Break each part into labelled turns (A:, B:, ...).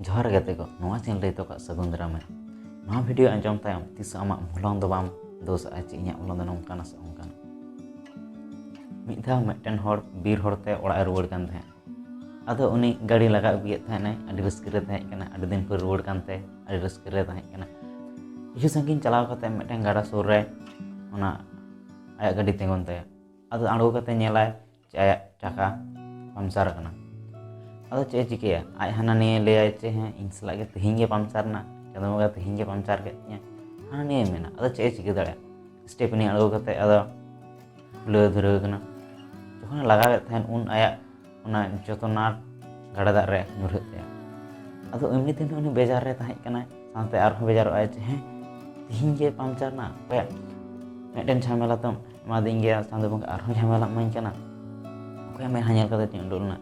A: ᱡᱚᱦᱟᱨ ᱜᱟᱛᱮ ᱠᱚ, ᱱᱚᱣᱟ ᱪᱮᱱᱮᱞ ᱨᱮ ᱛᱚᱠᱟ ᱥᱟᱹᱜᱩᱱ ᱫᱟᱨᱟᱢ ᱢᱮ। ᱱᱚᱣᱟ ᱵᱷᱤᱰᱤᱭᱳ ᱟᱸᱡᱚᱢ ᱛᱟᱭᱚᱢ ᱛᱤᱥ ᱟᱢᱟᱜ ᱢᱚᱞᱚᱝ ᱫᱚ ᱵᱟᱢ ᱫᱳᱥᱟᱜᱼᱟ ᱡᱮ ᱤᱧᱟᱹᱜ ᱢᱚᱞᱚᱝ ᱫᱚ ᱱᱚᱝᱠᱟᱱᱟ ᱥᱮ ᱚᱱᱠᱟᱱᱟ। ᱢᱤᱫ ᱫᱷᱟᱣ ᱢᱤᱫᱴᱮᱱ ᱦᱚᱲ ᱵᱤᱨ ᱦᱚᱲᱛᱮ ᱚᱲᱟᱜ ᱮ ᱨᱩᱣᱟᱹᱲ ᱠᱟᱱ ᱛᱟᱦᱮᱸᱫ। ᱟᱫᱚ ᱩᱱᱤ ᱜᱟᱹᱰᱤ ᱞᱟᱜᱟ ᱟᱹᱜᱩᱭᱮᱫ ᱛᱟᱦᱮᱱᱟᱭ, ᱟᱹᱰᱤ ᱨᱟᱹᱥᱠᱟᱹ ᱨᱮ ᱛᱟᱦᱮᱸ ᱠᱟᱱᱟ, ᱟᱹᱰᱤ ᱫᱤᱱ ᱯᱚᱨ ᱨᱩᱣᱟᱹᱲ ᱠᱟᱱᱛᱮ ᱟᱹᱰᱤ ᱨᱟᱹᱥᱠᱟᱹ ᱨᱮ ᱛᱟᱦᱮᱸ ᱠᱟᱱᱟ। ᱠᱤᱪᱷᱩ ᱥᱟᱺᱜᱤᱧ ᱪᱟᱞᱟᱣ ᱠᱟᱛᱮ ᱢᱤᱫᱴᱮᱱ ᱜᱟᱰᱟ ᱥᱩᱨ ᱨᱮ ᱚᱱᱟ ᱟᱭᱟᱜ ᱜᱟᱹᱰᱤ ᱛᱤᱸᱜᱩᱱ ᱛᱟᱭᱟ। ᱟᱫᱚ ᱟᱬᱜᱚ ᱠᱟᱛᱮ ᱧᱮᱞᱟᱭ ᱡᱮ ᱟᱭᱟᱜ ᱪᱟᱠᱟ ᱯᱟᱢᱪᱟᱨ ᱟᱠᱟᱱᱟ। ᱟᱫᱚ ᱪᱮᱫ ᱮ ᱪᱤᱠᱟᱹᱭᱟ, ᱟᱡ ᱦᱟᱱᱟ ᱱᱤᱭᱟᱹ ᱞᱟᱹᱭᱟᱭ ᱡᱮ ᱦᱮᱸ ᱤᱧ ᱥᱟᱞᱟᱜ ᱜᱮ ᱛᱮᱦᱮᱧ ᱜᱮ ᱯᱟᱢᱪᱟᱨ ᱮᱱᱟ, ᱪᱟᱸᱫᱳ ᱵᱚᱸᱜᱟ ᱛᱮᱦᱮᱧ ᱜᱮ ᱯᱟᱢᱪᱟᱨ ᱠᱮᱫ ᱛᱤᱧᱟᱹ, ᱦᱟᱱᱟ ᱱᱤᱭᱟᱹ ᱢᱮᱱᱟ। ᱟᱫᱚ ᱪᱮᱫ ᱮ ᱪᱤᱠᱟᱹ ᱫᱟᱲᱮᱭᱟᱜᱼᱟ, ᱥᱴᱮᱯᱱᱤ ᱟᱬᱜᱚ ᱠᱟᱛᱮ ᱟᱫᱚ ᱠᱷᱩᱞᱟᱹᱣ ᱫᱷᱩᱨᱟᱹᱣ ᱠᱟᱱᱟ। ᱡᱚᱠᱷᱚᱱᱮ ᱞᱟᱜᱟᱣᱮᱫ ᱛᱟᱦᱮᱸᱫ ᱩᱱ ᱟᱭᱟᱜ ᱚᱱᱟ ᱡᱚᱛᱚ ᱱᱟᱴ ᱜᱟᱰᱟ ᱫᱟᱜ ᱨᱮ ᱧᱩᱨᱦᱟᱹᱜ ᱛᱟᱭᱟ। ᱟᱫᱚ ᱮᱢᱱᱤ ᱫᱤᱱ ᱩᱱᱤ ᱵᱮᱡᱟᱨ ᱨᱮ ᱛᱟᱦᱮᱸ ᱠᱟᱱᱟᱭ, ᱥᱟᱶᱛᱮ ᱟᱨᱦᱚᱸ ᱵᱮᱡᱟᱨᱚᱜᱼᱟᱭ ᱡᱮ ᱦᱮᱸ ᱛᱮᱦᱮᱧ ᱜᱮ ᱯᱟᱢᱪᱟᱨ ᱮᱱᱟ, ᱚᱠᱚᱭᱟᱜ ᱢᱤᱫᱴᱮᱱ ᱡᱷᱟᱢᱮᱞᱟ ᱛᱚᱢ ᱮᱢᱟᱫᱤᱧ ᱜᱮᱭᱟ, ᱪᱟᱸᱫᱳ ᱵᱚᱸᱜᱟ ᱟᱨᱦᱚᱸ ᱡᱷᱟᱢᱮᱞᱟᱢ ᱤᱢᱟᱹᱧ ᱠᱟᱱᱟ, ᱚᱠᱚᱭᱟᱜ ᱢᱮᱫᱦᱟ ᱧᱮᱞ ᱠᱟᱛᱮ ᱪᱮᱫ ᱩᱰᱩᱠ ᱞᱮᱱᱟ।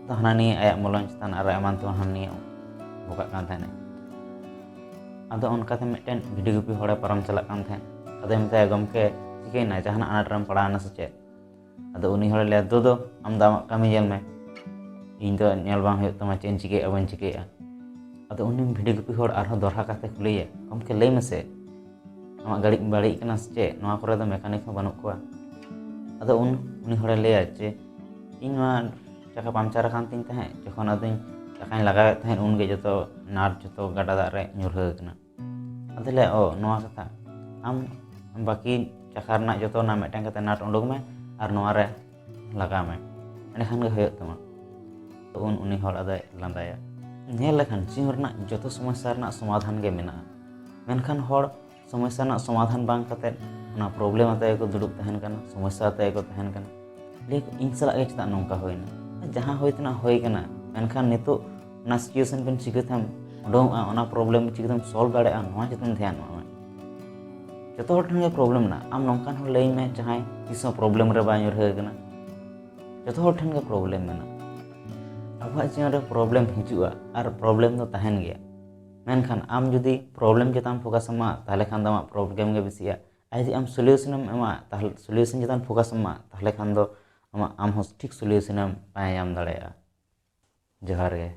A: ᱟᱫᱚ ᱦᱟᱱᱟ ᱱᱤᱭᱟᱹ ᱟᱭᱟᱜ ᱢᱚᱞᱚᱝ ᱪᱮᱛᱟᱱ ᱟᱨ ᱮᱢᱟᱱ ᱛᱮᱢᱟᱱ ᱦᱟᱱᱟ ᱱᱤᱭᱟᱹ ᱵᱚᱠᱟᱜ ᱠᱟᱱ ᱛᱟᱦᱮᱱᱟᱭ। ᱟᱫᱚ ᱚᱱᱠᱟᱛᱮ ᱢᱤᱫᱴᱮᱱ ᱵᱷᱤᱰᱤ ᱜᱩᱯᱤ ᱦᱚᱲᱮ ᱯᱟᱨᱚᱢ ᱪᱟᱞᱟᱜ ᱠᱟᱱ ᱛᱟᱦᱮᱸᱫ। ᱟᱫᱚᱭ ᱢᱮᱛᱟᱭᱟ, ᱜᱚᱢᱠᱮ ᱪᱤᱠᱟᱹᱭᱮᱱᱟ, ᱡᱟᱦᱟᱱᱟᱜ ᱟᱱᱟᱴ ᱨᱮᱢ ᱯᱟᱲᱟᱣᱮᱱᱟ ᱥᱮ ᱪᱮᱫ? ᱟᱫᱚ ᱩᱱᱤ ᱦᱚᱲᱮ ᱞᱟᱹᱭᱟ, ᱫᱩ ᱟᱢ ᱫᱚ ᱟᱢᱟᱜ ᱠᱟᱹᱢᱤ ᱧᱮᱞ ᱢᱮ, ᱤᱧ ᱫᱚ ᱧᱮᱞ ᱵᱟᱝ ᱦᱩᱭᱩᱜ ᱛᱟᱢᱟ ᱪᱮᱫ ᱤᱧ ᱪᱤᱠᱟᱹᱭᱮᱫᱼᱟ ᱵᱟᱹᱧ ᱪᱤᱠᱟᱹᱭᱮᱫᱼᱟ। ᱟᱫᱚ ᱩᱱᱤ ᱵᱷᱤᱰᱤ ᱜᱩᱯᱤ ᱦᱚᱲ ᱟᱨᱦᱚᱸ ᱫᱚᱦᱲᱟ ᱠᱟᱛᱮ ᱠᱩᱞᱤᱭᱮᱭᱟ, ᱜᱚᱢᱠᱮ ᱞᱟᱹᱭ ᱢᱮᱥᱮ, ᱟᱢᱟᱜ ᱜᱟᱹᱰᱤ ᱵᱟᱹᱲᱤᱡ ᱠᱟᱱᱟ ᱥᱮ ᱪᱮᱫ? ᱱᱚᱣᱟ ᱠᱚᱨᱮ ᱫᱚ ᱢᱮᱠᱟᱱᱤᱠ ᱦᱚᱸ ᱵᱟᱹᱱᱩᱜ ᱠᱚᱣᱟ। ᱟᱫᱚ ᱩᱱᱤ ᱦᱚᱲᱮ ᱞᱟᱹᱭᱟ ᱡᱮ ᱤᱧ ᱱᱚᱣᱟ ᱪᱟᱠᱟ ᱯᱟᱢᱪᱟᱨ ᱟᱠᱟᱱ ᱛᱤᱧ ᱛᱟᱦᱮᱸᱫ, ᱡᱚᱠᱷᱚᱱ ᱟᱫᱚᱧ ᱪᱟᱠᱟᱧ ᱞᱟᱜᱟᱣᱮᱫ ᱛᱟᱦᱮᱸᱫ ᱩᱱᱜᱮ ᱡᱚᱛᱚ ᱱᱟᱴ ᱡᱚᱛᱚ ᱜᱟᱰᱟ ᱫᱟᱜ ᱨᱮ ᱧᱩᱨᱦᱟᱹ ᱟᱠᱟᱱᱟ। ᱟᱫᱚᱭ ᱞᱟᱹᱭᱟ, ᱚ ᱱᱚᱣᱟ ᱠᱟᱛᱷᱟ, ᱟᱢ ᱵᱟᱹᱠᱤ ᱪᱟᱠᱟ ᱨᱮᱱᱟᱜ ᱡᱚᱛᱚ ᱚᱱᱟ ᱢᱤᱫᱴᱮᱱ ᱠᱟᱛᱮ ᱱᱟᱴ ᱩᱰᱩᱠ ᱢᱮ ᱟᱨ ᱱᱚᱣᱟ ᱨᱮ ᱞᱟᱜᱟᱣ ᱢᱮ, ᱮᱸᱰᱮᱠᱷᱟᱱ ᱜᱮ ᱦᱩᱭᱩᱜ ᱛᱟᱢᱟ। ᱛᱚ ᱩᱱᱤ ᱦᱚᱲ ᱟᱫᱚᱭ ᱞᱟᱸᱫᱟᱭᱟ। ᱧᱮᱞ ᱞᱮᱠᱷᱟᱱ ᱡᱤᱭᱚᱱ ᱨᱮᱱᱟᱜ ᱡᱚᱛᱚ ᱥᱚᱢᱚᱥᱥᱟ ᱨᱮᱱᱟᱜ ᱥᱚᱢᱟᱫᱷᱟᱱ ᱜᱮ ᱢᱮᱱᱟᱜᱼᱟ, ᱢᱮᱱᱠᱷᱟᱱ ᱦᱚᱲ ᱥᱚᱢᱚᱥᱥᱟ ᱨᱮᱱᱟᱜ ᱥᱚᱢᱟᱫᱷᱟᱱ ᱵᱟᱝ ᱠᱟᱛᱮᱫ ᱚᱱᱟ ᱯᱨᱚᱵᱞᱮᱢ ᱟᱛᱮ ᱜᱮᱠᱚ ᱫᱩᱲᱩᱵ ᱛᱟᱦᱮᱱ ᱠᱟᱱᱟ, ᱥᱚᱢᱚᱥᱥᱟ ᱟᱛᱮ ᱜᱮᱠᱚ ᱛᱟᱦᱮᱱ ᱠᱟᱱᱟ। ᱞᱟᱹᱭ ᱟᱠᱚ ᱤᱧ ᱥᱟᱞᱟᱜ ᱜᱮ ᱪᱮᱫᱟᱜ ᱱᱚᱝᱠᱟ ᱦᱩᱭᱱᱟ, ᱡᱟᱦᱟᱸ ᱦᱩᱭ ᱛᱮᱱᱟᱜ ᱦᱩᱭ ᱠᱟᱱᱟ, ᱢᱮᱱᱠᱷᱟन ᱱᱤᱛᱚᱜ ᱚᱱᱟ ᱥᱤᱪᱩᱭᱮᱥᱚᱱ ᱠᱷᱚᱱ ᱪᱤᱠᱟᱹᱛᱮᱢ ᱩᱰᱩᱝᱚᱜᱼᱟ, ᱚᱱᱟ ᱯᱨᱚᱵᱞᱮᱢ ᱪᱤᱠᱟᱹᱛᱮᱢ ᱥᱚᱞᱵᱷ ᱫᱟᱲᱮᱭᱟᱜᱼᱟ, ᱱᱚᱣᱟ ᱪᱮᱛᱟᱱ ᱫᱷᱮᱭᱟᱱ ᱮᱢᱟᱜ ᱢᱮ। ᱡᱚᱛᱚ ᱦᱚᱲ ᱴᱷᱮᱱ ᱜᱮ ᱯᱨᱚᱵᱞᱮᱢ ᱢᱮᱱᱟᱜᱼᱟ, ᱟᱢ ᱱᱚᱝᱠᱟᱱ ᱦᱚᱲ ᱞᱟᱹᱭᱟᱹᱧ ᱢᱮ ᱡᱟᱦᱟᱸᱭ ᱛᱤᱥᱦᱚᱸ ᱯᱨᱚᱵᱞᱮᱢ ᱨᱮ ᱵᱟᱭ ᱧᱩᱨᱦᱟᱹ ᱟᱠᱟᱱᱟ। ᱡᱚᱛᱚ ᱦᱚᱲ ᱴᱷᱮᱱ ᱜᱮ ᱯᱨᱚᱵᱞᱮᱢ ᱢᱮᱱᱟᱜᱼᱟ। ᱟᱵᱚᱣᱟᱜ ᱡᱤᱭᱚᱱ ᱨᱮ ᱯᱨᱚᱵᱞᱮᱢ ᱦᱤᱡᱩᱜᱼᱟ ᱟᱨ ᱯᱨᱚᱵᱞᱮᱢ ᱫᱚ ᱛᱟᱦᱮᱱ ᱜᱮᱭᱟ, ᱢᱮᱱᱠᱷᱟᱱ ᱟᱢ ᱡᱩᱫᱤ ᱯᱨᱚᱵᱞᱮᱢ ᱪᱮᱛᱟᱱ ᱯᱷᱳᱠᱟᱥᱮᱢ ᱮᱢᱟ, ᱛᱟᱦᱚᱞᱮ ᱠᱷᱟᱱ ᱫᱚ ᱟᱢᱟᱜ ᱯᱨᱚᱵᱞᱮᱢ ᱜᱮ ᱵᱮᱥᱤᱜᱼᱟ। ᱟᱨ ᱡᱩᱫᱤ ᱟᱢ ᱥᱚᱞᱤᱭᱩᱥᱚᱱᱮᱢ ᱮᱢᱟ, ᱛᱟᱦᱚᱞᱮ ᱥᱚᱞᱤᱭᱩᱥᱚᱱ ᱪᱮᱛᱟᱱ ᱯᱷᱳᱠᱟᱥᱮᱢ ᱮᱢᱟ, ᱛᱟᱦᱚᱞᱮ ᱠᱷᱟᱱ ᱫᱚ ᱟᱢ ᱦᱚᱸ ᱴᱷᱤᱠ ᱥᱚᱞᱤᱭᱩᱥᱚᱱᱮᱢ ᱯᱟᱸᱡᱟ ᱧᱟᱢ ᱫᱟᱲᱮᱭᱟᱜᱼᱟ। ᱡᱚᱦᱟᱨ ᱜᱮ।